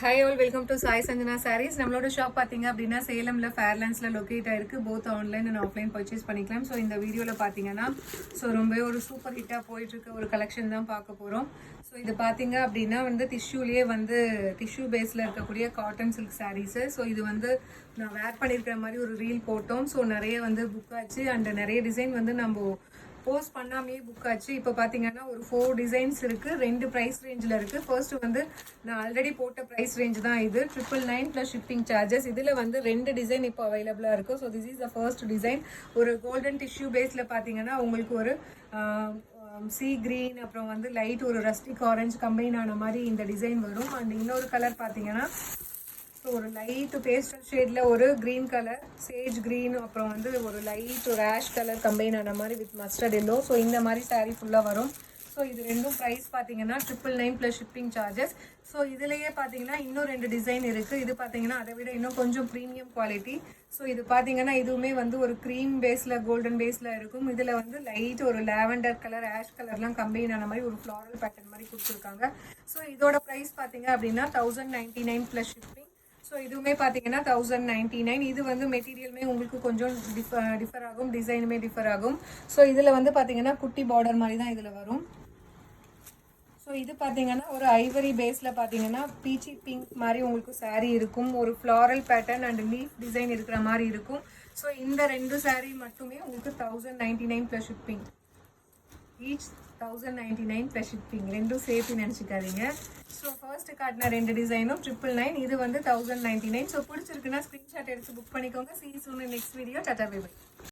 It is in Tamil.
Hi all, welcome to Sai Sanjana sarees. நம்மளோட ஷாப் பார்த்தீங்க அப்படின்னா சேலம்ல ஃபேர்லாண்ட்ஸில் லொக்கேட் ஆயிருக்கு. Both online and offline purchase பண்ணிக்கலாம். ஸோ இந்த வீடியோவில் பார்த்தீங்கன்னா ரொம்பவே ஒரு சூப்பர் ஹிட்டாக போயிட்டு இருக்க ஒரு கலெக்ஷன் தான் பார்க்க போகிறோம். ஸோ இது பார்த்தீங்க அப்படின்னா டிஷ்யூலேயே டிஷ்யூ பேஸில் இருக்கக்கூடிய காட்டன் சில்க் சாரீஸு. ஸோ இது நான் வேர் பண்ணியிருக்கிற மாதிரி ஒரு ரீல் போட்டோம். ஸோ நிறைய புக் ஆச்சு அண்ட் நிறைய டிசைன் நம்ம போஸ்ட் பண்ணாமே புக் ஆச்சு. இப்போ பார்த்தீங்கன்னா ஒரு 4 டிசைன்ஸ் இருக்குது. 2 ப்ரைஸ் ரேஞ்சில் இருக்குது. ஃபர்ஸ்ட் நான் ஆல்ரெடி போட்ட ப்ரைஸ் ரேஞ்ச் தான் இது 999 ப்ளஸ் ஷிப்பிங் சார்ஜஸ். இதில் 2 டிசைன் இப்போ அவைலபிளாக இருக்குது. So this is the first design. ஒரு கோல்டன் டிஷ்யூ பேஸில் பார்த்தீங்கன்னா உங்களுக்கு ஒரு சி கிரீன் அப்புறம் லைட் ஒரு ரஸ்டிக் ஆரஞ்சு கம்பைன் ஆன மாதிரி இந்த டிசைன் வரும். அண்ட் இன்னொரு கலர் பார்த்தீங்கன்னா ஒரு லைட் பேஸ்டல் ஷேட்ல ஒரு கிரீன் கலர், சேஜ் கிரீன், அப்புறம் ஒரு லைட் ஒரு ஆஷ் கலர் கம்பைன் ஆன மாதிரி வித் மஸ்டர்ட் எல்லோ. ஸோ இந்த மாதிரி சாரீ ஃபுல்லாக வரும். ஸோ இது ரெண்டும் ப்ரைஸ் பார்த்தீங்கன்னா 999 ப்ளஸ் ஷிப்பிங் சார்ஜஸ். ஸோ இதுலேயே பார்த்தீங்கன்னா இன்னும் 2 டிசைன் இருக்குது. இது பார்த்தீங்கன்னா அதை விட இன்னும் கொஞ்சம் ப்ரீமியம் குவாலிட்டி. ஸோ இது பார்த்தீங்கன்னா இதுவுமே ஒரு க்ரீம் பேஸில் கோல்டன் பேஸில் இருக்கும். இதில் லைட் ஒரு லாவெண்டர் கலர், ஆஷ் கலர்லாம் கம்பைன் ஆன மாதிரி ஒரு ஃப்ளாரல் பேட்டர்ன் மாதிரி கொடுத்துருக்காங்க. ஸோ இதோட ப்ரைஸ் பார்த்தீங்க அப்படின்னா 1099 ப்ளஸ் ஷிப்பிங். ஸோ இதுவுமே பார்த்தீங்கன்னா 1099. இது மெட்டீரியலுமே உங்களுக்கு கொஞ்சம் டிஃபர் ஆகும், டிசைனுமே டிஃபர் ஆகும். ஸோ இதில் பார்த்தீங்கன்னா குட்டி பார்டர் மாதிரி தான் இதில் வரும். ஸோ இது பார்த்தீங்கன்னா ஒரு ஐவரி பேஸில் பார்த்தீங்கன்னா பீச்சி பிங்க் மாதிரி உங்களுக்கு சாரீ இருக்கும். ஒரு floral pattern and leaf design இருக்கிற மாதிரி இருக்கும். ஸோ இந்த 2 சாரீ மட்டுமே உங்களுக்கு 1099 plus shipping. Each 1099 plus shipping. ரெண்டும் சேர்த்து நினச்சிக்காதீங்க. ஸோ ஃபர்ஸ்ட் காட்டின 2 டிசைனும் 999. இது 1099. ஸோ பிடிச்சிருக்குன்னா ஸ்க்ரீன்ஷாட் எடுத்து புக் பண்ணிக்கோங்க. See you soon in next video. Tata, bye bye.